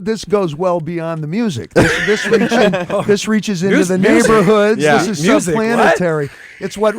this goes well beyond the music. This reaches into the neighborhoods. Yeah. This is Music, subplanetary. It's what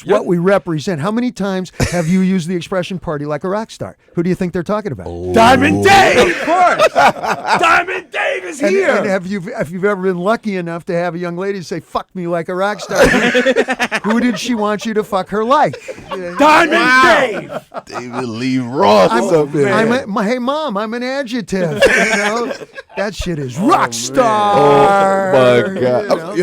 what we represent. How many times have you used the expression "party like a rock star"? Who do you think they're talking about? Diamond Dave, of course. Diamond Dave is here. And if you've ever been lucky enough to have a young lady say "fuck me like a rock star," who did she want you to fuck her like? Diamond Dave. David Lee Roth. Hey mom, I'm an adjective. That shit is rock star. Oh my God.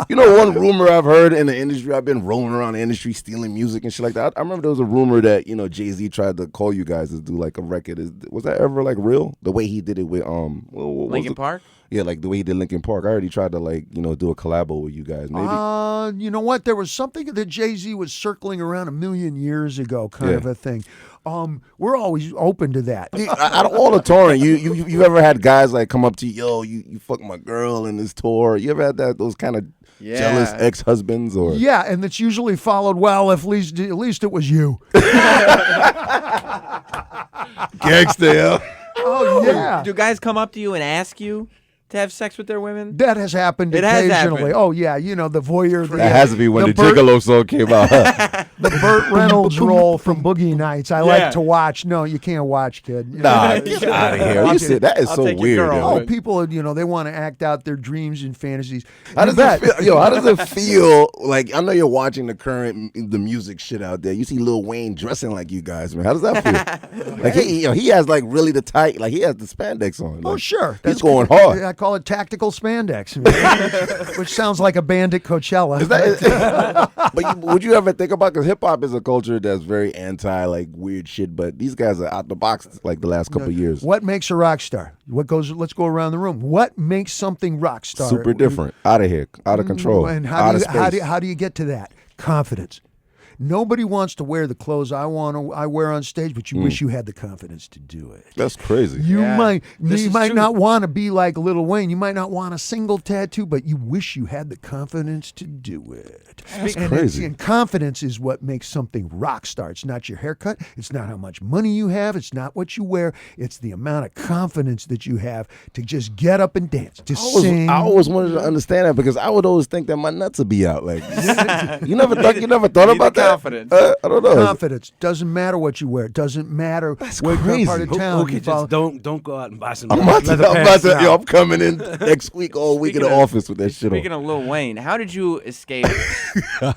You know one rumor I've heard in the industry, I've been rolling around the industry stealing music and shit like that. I remember there was a rumor that, Jay-Z tried to call you guys to do like a record. Was that ever like real? The way he did it with Linkin Park? Yeah, like the way he did Linkin Park. I already tried to do a collabo with you guys. Maybe. You know what? There was something that Jay-Z was circling around a million years ago, kind of a thing. We're always open to that. Out of all the touring, you ever had guys like come up to you, you fucked my girl in this tour? You ever had those kind of jealous ex-husbands or? Yeah, and it's usually followed. Well, at least it was you. Gangsta, yeah. Oh yeah. Do guys come up to you and ask you to have sex with their women? That has happened occasionally. Has happened. Oh yeah, the voyeur. That has to be when the Gigolo song came out. The Burt Reynolds role from Boogie Nights. I like to watch. No, you can't watch, kid. Nah, get out of here. That is so weird. Oh, people, they want to act out their dreams and fantasies. How does it feel? Like, I know you're watching the music shit out there. You see Lil Wayne dressing like you guys, man. How does that feel? Like he has like really the tight, like he has the spandex on. Like, sure. He's going hard. I call it tactical spandex, which sounds like a band at Coachella. But would you ever think about, because hip hop is a culture that's very anti like weird shit, but these guys are out the box like the last couple of years. What makes a rock star? Let's go around the room. What makes something rock star? Super different, out of here, out of control, and how do you get to that? Confidence. Nobody wants to wear the clothes I wear on stage, but you wish you had the confidence to do it. That's crazy. You might not want to be like Lil Wayne. You might not want a single tattoo, but you wish you had the confidence to do it. That's crazy. And confidence is what makes something rock star. It's not your haircut. It's not how much money you have. It's not what you wear. It's the amount of confidence that you have to just get up and dance, to sing. I always wanted to understand that, because I would always think that my nuts would be out. Like, you never thought about that? Confidence. I don't know. Confidence. Doesn't matter what you wear. Doesn't matter what part of town you follow. Don't go out and buy some. I'm coming in next week, all week in the office with that shit on. Speaking of Lil Wayne, how did you escape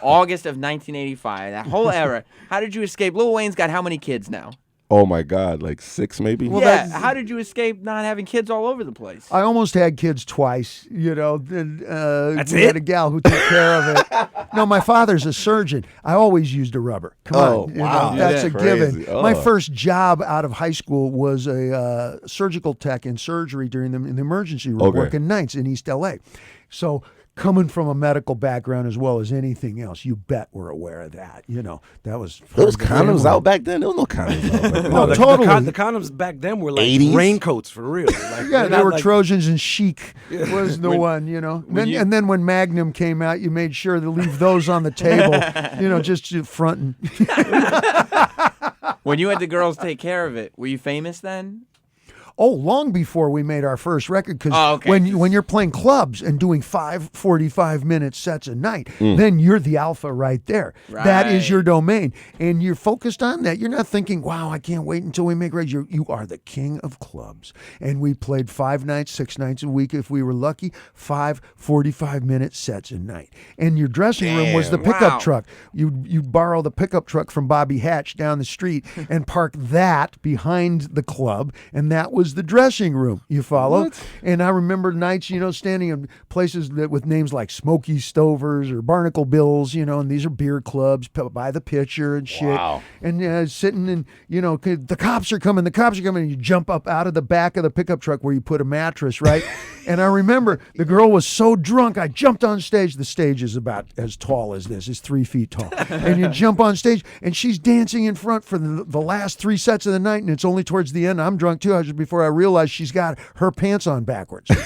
August of 1985, that whole era? How did you escape? Lil Wayne's got how many kids now? Oh my God, like 6 maybe? Well, how did you escape not having kids all over the place? I almost had kids twice, That's we it? had a gal who took care of it. No, my father's a surgeon. I always used a rubber. Come on. Wow. That's a Crazy. given. My first job out of high school was a surgical tech in surgery in the emergency room, working nights in East L.A. So coming from a medical background as well as anything else, you bet we're aware of that. That was... There was condoms out back then? There was no condoms out back then. No, totally. The condoms back then were like 80s? raincoats for real. Like, they were like Trojans, and Chic was the one, And then when Magnum came out, you made sure to leave those on the table, just fronting. When you had the girls take care of it, were you famous then? Oh, long before we made our first record, because when you're playing clubs and doing 5 45-minute sets a night, then you're the alpha right there. Right. That is your domain, and you're focused on that. You're not thinking, wow, I can't wait until we make records. You are the king of clubs, and we played 5 nights, 6 nights a week if we were lucky, 5 45-minute sets a night. And your dressing room was the pickup truck. You'd borrow the pickup truck from Bobby Hatch down the street and park that behind the club, and that was the dressing room. You follow? What? And I remember nights, standing in places with names like Smoky Stovers or Barnacle Bills, and these are beer clubs by the pitcher and shit. Wow. And sitting and, the cops are coming, and you jump up out of the back of the pickup truck where you put a mattress, right? And I remember the girl was so drunk, I jumped on stage. The stage is about as tall as this. It's 3 feet tall. And you jump on stage, and she's dancing in front for the last 3 sets of the night, and it's only towards the end. I'm drunk too. Just before I realized she's got her pants on backwards. Get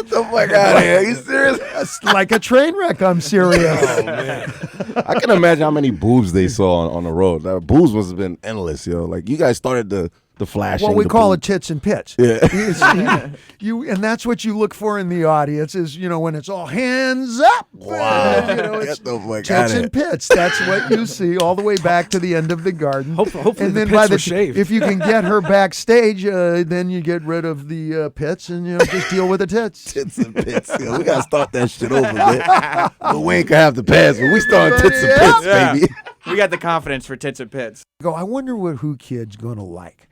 the fuck out of here. Are you serious? It's like a train wreck. I'm serious. Oh, man. I can imagine how many boobs they saw on the road. That boobs must have been endless, yo. Like, you guys started the the flashing. Well, we the call boom. it tits and pits. Yeah. And that's what you look for in the audience is, when it's all hands up. Wow. It's Get the fuck tits outta and pits. That's what you see all the way back to the end of the garden. Hopefully and the then pits were shaved. if you can get her backstage, then you get rid of the pits and just deal with the tits. Tits and pits. Yeah, we gotta start that shit over, man. Lil Wayne can have the pass, but we starting tits and pits, Yeah. baby. We got the confidence for tits and pits. I wonder what Who Kid's gonna like.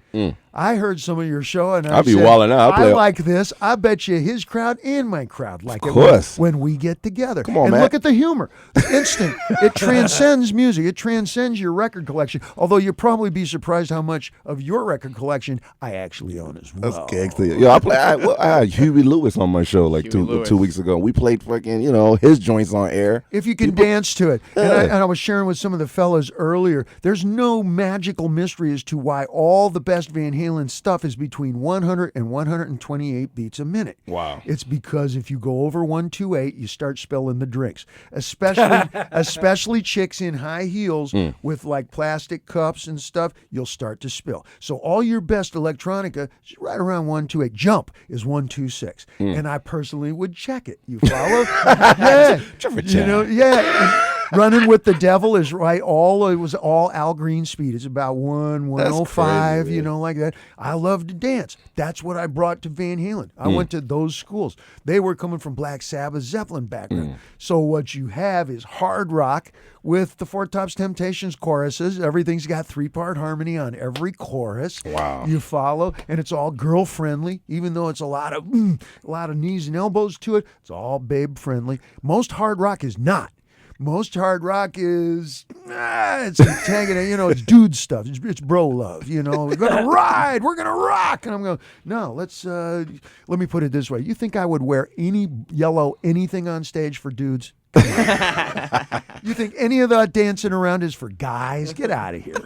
I heard some of your show and I'll be said, wilding out. I like this. I bet you his crowd and my crowd like Of course. it when we get together. Come on, and man. look at the humor. Instant. It transcends music. It transcends your record collection. Although you'll probably be surprised how much of your record collection I actually own as well. That's gangster. Yo, I had Huey Lewis on my show like Huey Lewis. 2 weeks ago. We played fucking, his joints on air. If you can dance to it. And I was sharing with some of the fellas earlier, there's no magical mystery as to why all the best Van Halen stuff is between 100 and 128 beats a minute. Wow. It's because if you go over 128, you start spilling the drinks. Especially chicks in high heels with like plastic cups and stuff, you'll start to spill. So all your best electronica is right around 128. Jump is 126. And I personally would check it. You follow? Yeah. Yeah. And Running with the Devil is right. It was all Al Green speed. It's about 105, crazy, like that. I love to dance. That's what I brought to Van Halen. I went to those schools. They were coming from Black Sabbath, Zeppelin background. So what you have is hard rock with the Four Tops Temptations choruses. Everything's got 3-part harmony on every chorus. Wow. You follow, and it's all girl friendly, even though it's a lot of knees and elbows to it. It's all babe friendly. Most hard rock is not. Most hard rock is, it's antagonist, it's dude stuff. It's bro love, We're going to ride. We're going to rock. And I'm going, no, let me put it this way. You think I would wear any yellow anything on stage for dudes? You think any of that dancing around is for guys? Get out of here.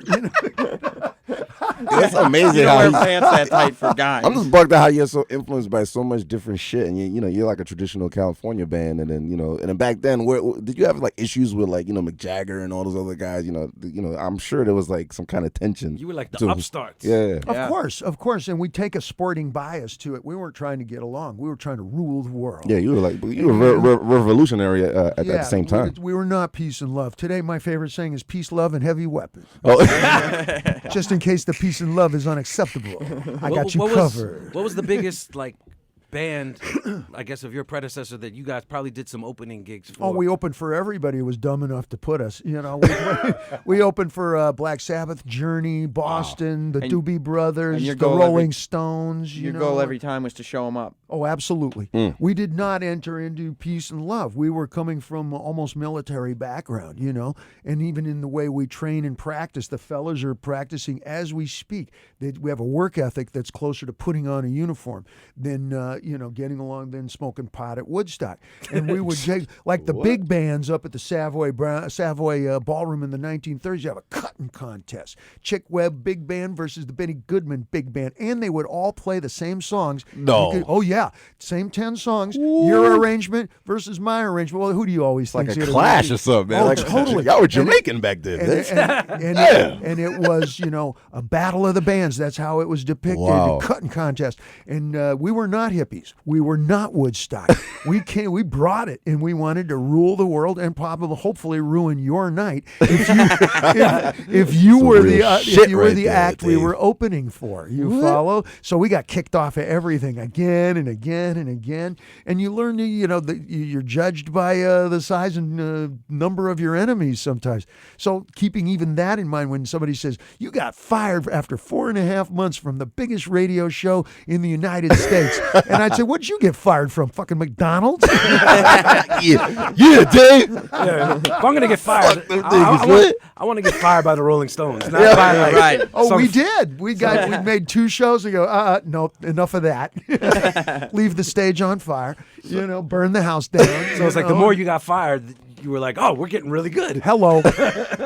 It's amazing You don't how wear he- pants that tight for guys. I'm just bugged out how you're so influenced by so much different shit, and you're like a traditional California band, and then back then, where did you have like issues with like Mick Jagger and all those other guys? I'm sure there was like some kind of tension. You were like the to- upstarts. Yeah. Of course, and we take a sporting bias to it. We weren't trying to get along. We were trying to rule the world. Yeah, you were revolutionary at the same time. We were not peace and love. Today, my favorite saying is peace, love, and heavy weapons. Oh. Just in case the peace and love is unacceptable. I got you covered. What was the biggest band, I guess, of your predecessor that you guys probably did some opening gigs for? Oh, we opened for everybody who was dumb enough to put us. We opened for Black Sabbath, Journey, Boston, the Doobie Brothers, and your the goal Rolling Stones. Your goal every time was to show them up. Oh, absolutely. We did not enter into peace and love. We were coming from almost military background, and even in the way we train and practice, the fellas are practicing as we speak. We have a work ethic that's closer to putting on a uniform than, getting along than smoking pot at Woodstock. And we would take, like the big bands up at the Savoy Ballroom in the 1930s, you have a cutting contest. Chick Webb Big Band versus the Benny Goodman Big Band. And they would all play the same songs. No. Oh, yeah. Same 10 songs. Your arrangement versus my arrangement. Well, who do you always Like think? a clash or something, man. Oh, Like, totally. Y'all were Jamaican back then. And it was, a battle of the bands. That's how it was depicted. Wow. A cutting contest. And we were not hippies. We were not Woodstock. We brought it, and we wanted to rule the world and hopefully ruin your night if you were the act we were opening for. You follow? So we got kicked off of everything again and again and again. And you learn you're judged by the size and number of your enemies sometimes. So keeping even that in mind when somebody says, you got fired after 4.5 months from the biggest radio show in the United States. And I'd say, what'd you get fired from? Fucking McDonald's? yeah, Dave. Yeah, if I'm gonna get fired, Fuck them niggas, I want to get fired by the Rolling Stones. Not by, right. Oh, we did. We made 2 shows and go, nope, enough of that. Leave the stage on fire. Burn the house down. So it's like the more you got fired, you were like, oh, we're getting really good. Hello.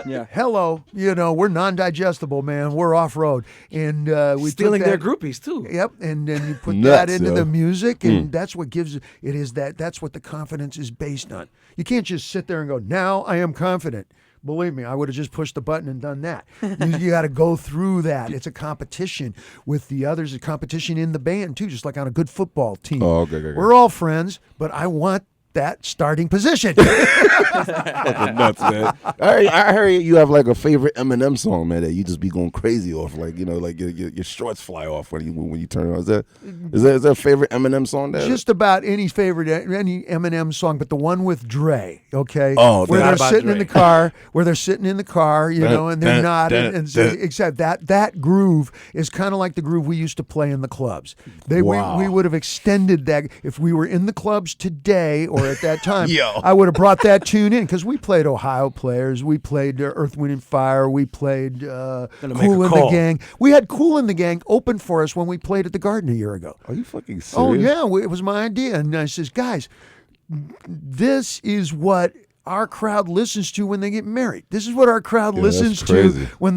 Yeah. Hello. We're non-digestible, man. We're off-road. And we Stealing took that, their groupies, too. Yep. And then you put Nuts, that into yo. the music, and that's what gives that's what the confidence is based on. You can't just sit there and go, now I am confident. Believe me, I would have just pushed the button and done that. You got to go through that. It's a competition with the others, a competition in the band too, just like on a good football team. Oh, okay. We're all friends, but I want that starting position. Fucking nuts, man. I heard you have like a favorite Eminem song, man, that you just be going crazy off, like like your shorts fly off when you turn it on. Is there a favorite Eminem song there? Just about any Eminem song, but the one with Dre, okay? Oh, where they're sitting Dre. in the car, you know, and they're nodding, and so, except that groove is kind of like the groove we used to play in the clubs. Wow. We would have extended that if we were in the clubs today or at that time. Yo. I would have brought that tune in because we played Ohio Players, we played Earth, Wind and Fire, we played Cool make a and the call. Gang. We had Cool and the Gang open for us when we played at the Garden a year ago. Are you fucking serious? Oh yeah, it was my idea, and I says, guys, this is what our crowd listens to when they get married. This is what our crowd listens to crazy. when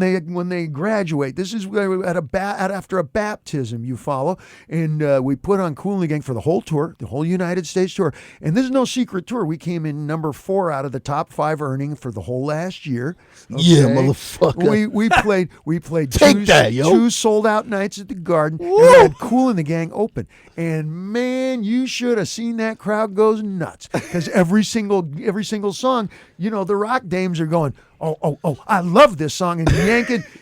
they graduate. This is after a baptism, you follow, and we put on Cool and the Gang for the whole tour, the whole United States tour, and this is no secret tour. We came in number 4 out of the top 5 earning for the whole last year. Yeah, okay? motherfucker. We played Take two, that, yo. 2 sold out nights at the Garden, and Woo! we had Cool and the Gang open. And man, you should have seen that crowd goes nuts because every single song, you know, the rock dames are going, oh, I love this song, and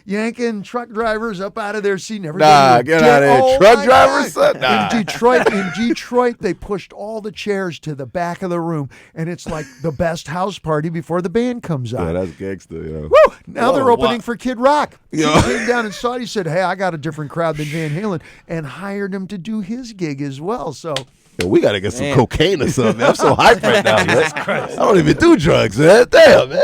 yanking truck drivers up out of their seat. And everybody Nah, was get dead. out of here. Oh, Truck my drivers, God. son? Nah. In Detroit, they pushed all the chairs to the back of the room, and it's like the best house party before the band comes Yeah, out. that's gangster, yo. Woo! Now Whoa, they're opening what? for Kid Rock. Yo. He came down and saw it. He said, hey, I got a different crowd than Van Halen, and hired him to do his gig as well. So Yo, we gotta get some Man. cocaine or something. Man. I'm so hyped right now, man. I don't even do drugs, man. Damn, man.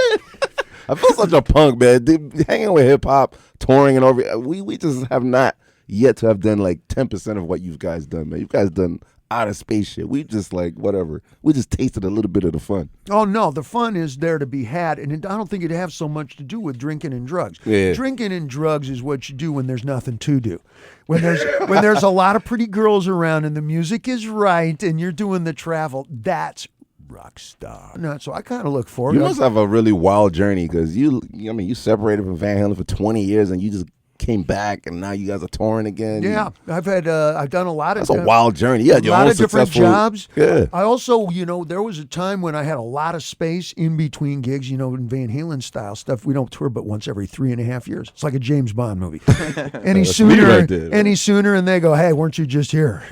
I feel such a punk, man. Dude, hanging with hip hop, touring and over. We just have not yet to have done like 10% of what you guys done, man. You guys done out of space shit. We just like whatever. We just tasted a little bit of the fun. oh no, the fun is there to be had, and I don't think it has so much to do with drinking and drugs. Yeah. Drinking and drugs is what you do when there's nothing to do. When there's a lot of pretty girls around and the music is right and you're doing the travel, that's rock star. No, so I kind of look forward. You must have a really wild journey because you separated from Van Halen for 20 years and you just came back and now you guys are touring again. Yeah, I've done a lot of. That's a wild journey. Yeah, a lot of different jobs. Yeah. I also, there was a time when I had a lot of space in between gigs. In Van Halen style stuff, we don't tour but once every 3.5 years. It's like a James Bond movie. Any That's me sooner, right there. any sooner, and they go, "Hey, weren't you just here?"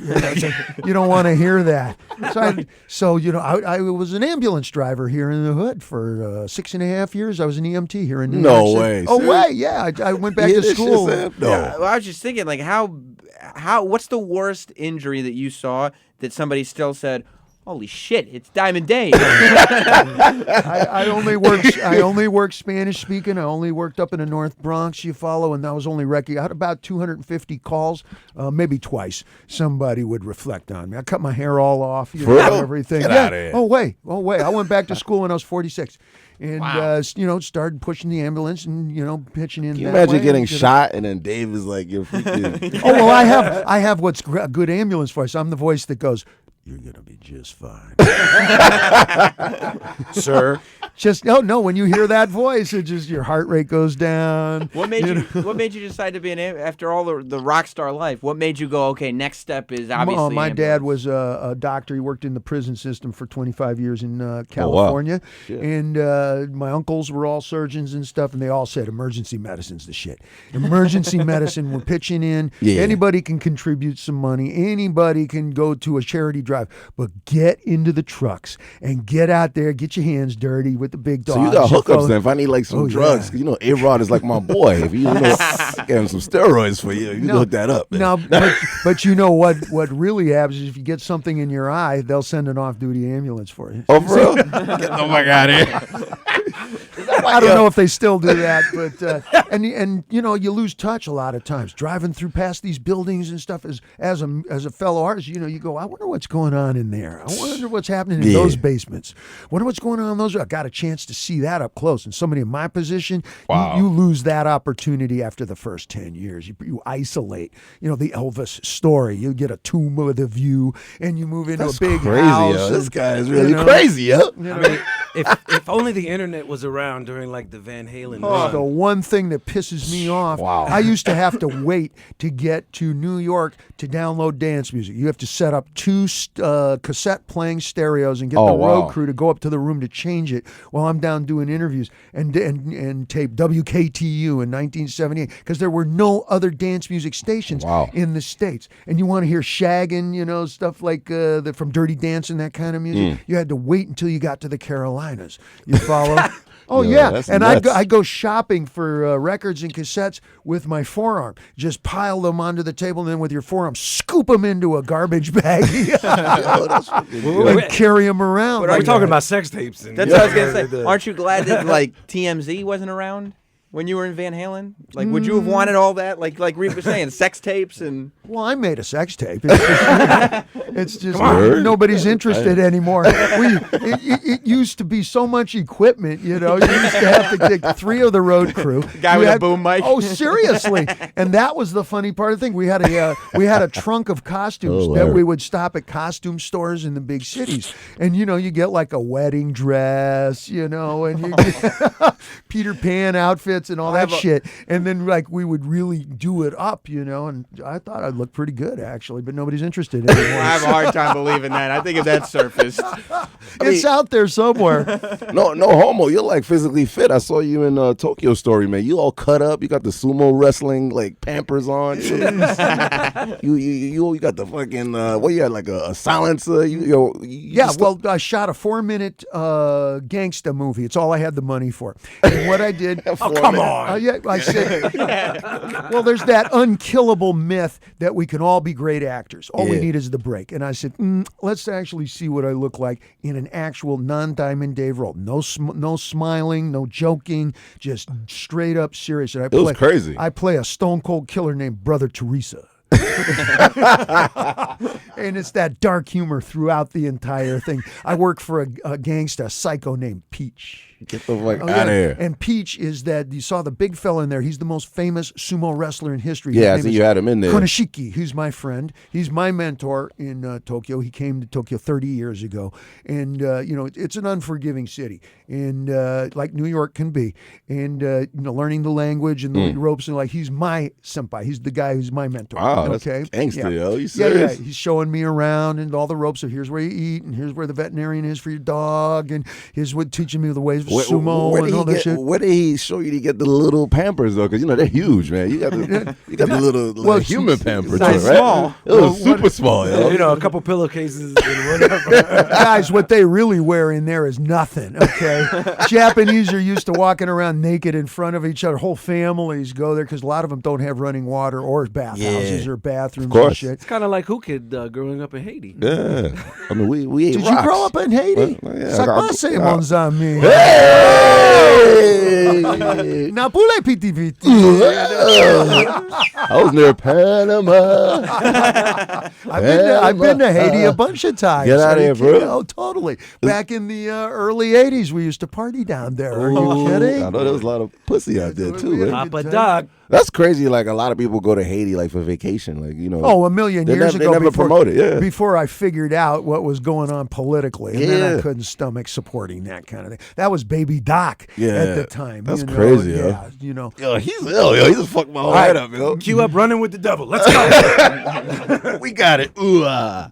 You don't want to hear that. I was an ambulance driver here in the hood for 6.5 years. I was an EMT here in New No York City. way. Oh Serious? way, yeah. I went back Yeah, to this shit, school. Sam? No. Well, I was just thinking, like, how what's the worst injury that you saw that somebody still said, "Holy shit, it's Diamond Dave"? I only worked Spanish speaking. I only worked up in the North Bronx. You follow, and I was only I had about 250 calls. Maybe twice somebody would reflect on me. I cut my hair all off. For real? Everything. Get yeah. outta here. Oh wait. I went back to school when I was 46, and started pushing the ambulance and pitching in. Can you that imagine way. getting shot and then Dave is like your freaking. Oh well, I have what's a good ambulance voice. I'm the voice that goes, "You're gonna be just fine." Sir. No. When you hear that voice, it just your heart rate goes down. What made you decide to be after all the rock star life? What made you go, okay, next step is obviously My ambulance. dad was a doctor. He worked in the prison system for 25 years in California. Shit. And my uncles were all surgeons and stuff, and they all said emergency medicine's the shit. Emergency medicine, we're pitching in. Yeah. Anybody can contribute some money. Anybody can go to a charity drive. But get into the trucks and get out there, get your hands dirty with the big dogs. So you got hookups follow- then. If I need like some Oh, drugs, yeah. A-Rod is like my boy. If you get him some steroids for you, you can hook that up. Man. No, but you know what really happens is if you get something in your eye, they'll send an off-duty ambulance for you. Oh, for real? Get the fuck out of here. I don't know if they still do that, but and you lose touch a lot of times driving through past these buildings and stuff. As a fellow artist, you go, I wonder what's going on in there. I wonder what's happening in those basements. Wonder what's going on in those. I got a chance to see that up close. And somebody in my position, Wow. you lose that opportunity after the first 10 years. You isolate. The Elvis story. You get a tomb with a view, and you move into That's a big crazy, house. yo. This and, guy is really know, crazy, yo. I mean, if only the internet was around during like the Van Halen run. The one thing that pisses me off, Wow. I used to have to wait to get to New York to download dance music. You have to set up 2 cassette playing stereos and get the road crew to go up to the room to change it while I'm down doing interviews and tape WKTU in 1978 because there were no other dance music stations in the States. And you want to hear shaggin', stuff like from Dirty Dancing, that kind of music. You had to wait until you got to the Carolinas. You follow? Oh, yeah. And I'd go shopping for records and cassettes with my forearm. Just pile them onto the table and then with your forearm, scoop them into a garbage bag and carry them around. We're talking about sex tapes. And That's what I was going to say. Aren't you glad that, like, TMZ wasn't around when you were in Van Halen? Like, would you have wanted all that? Like Reed was saying, sex tapes and... Well, I made a sex tape. It's just nobody's interested anymore. It used to be so much equipment, You used to have to get 3 of the road crew. Guy with a boom mic. Oh, seriously. And that was the funny part of the thing. We had a trunk of costumes that we would stop at costume stores in the big cities. And, you get like a wedding dress, and you get Peter Pan outfits and all that shit. And then, like, we would really do it up, and I thought I'd look pretty good, actually, but nobody's interested anymore. I have a hard time believing that. I think if that surfaced. It's out there somewhere. No homo. You're like physically fit. I saw you in Tokyo Story, man. You all cut up. You got the sumo wrestling like Pampers on. you got the fucking what you had like a silencer. I shot a 4-minute gangsta movie. It's all I had the money for. And what I did. Come on. I said. Well, there's that unkillable myth that we can all be great actors. All we need is the break. And I said, let's actually see what I look like in an actual non-Diamond Dave role. No smiling, no joking, just straight up serious. And it was crazy. I play a stone cold killer named Brother Teresa. And it's that dark humor throughout the entire thing. I work for a gangsta, a psycho named Peach. Get the fuck out of here. And Peach is that, you saw the big fella in there. He's the most famous sumo wrestler in history. Yeah, I see you had him in there. Konoshiki, who's my friend. He's my mentor in Tokyo. He came to Tokyo 30 years ago. And, it's an unforgiving city. And like New York can be. And, learning the language and the ropes. And he's my senpai. He's the guy who's my mentor. Wow, that's gangster, yo. You serious? Yeah. He's showing me around and all the ropes. So here's where you eat. And here's where the veterinarian is for your dog. And here's what teaching me the ways of sumo and all that shit. Where did he show you to get the little Pampers though? Because they're huge, man. You got the little human Pampers, right? Small. It was super small, yo. A couple pillowcases and whatever. Guys, what they really wear in there is nothing. Okay, Japanese are used to walking around naked in front of each other. Whole families go there because a lot of them don't have running water or bathhouses or bathrooms and shit. It's kind of like Who Kid growing up in Haiti. Yeah, I mean we ate Did rocks. you grow up in Haiti? Sakmase, mon ami. Napule piti piti. I was near Panama. I've been to Haiti a bunch of times. Get out of here, bro. Oh, totally. Back in the early 80s, we used to party down there. Are you kidding? I know there was a lot of pussy out there too, man. Papa Doc. That's crazy. Like a lot of people go to Haiti like for vacation, Oh, a million years ago. They never promote it. Yeah. Before I figured out what was going on politically, and then I couldn't stomach supporting that kind of thing. That was Baby Doc at the time. That's crazy. Yeah, Yo, he's ill. Yo, he just fucked my whole head up, yo. Cue up Running with the Devil. Let's go. We got it. Ooh, ah.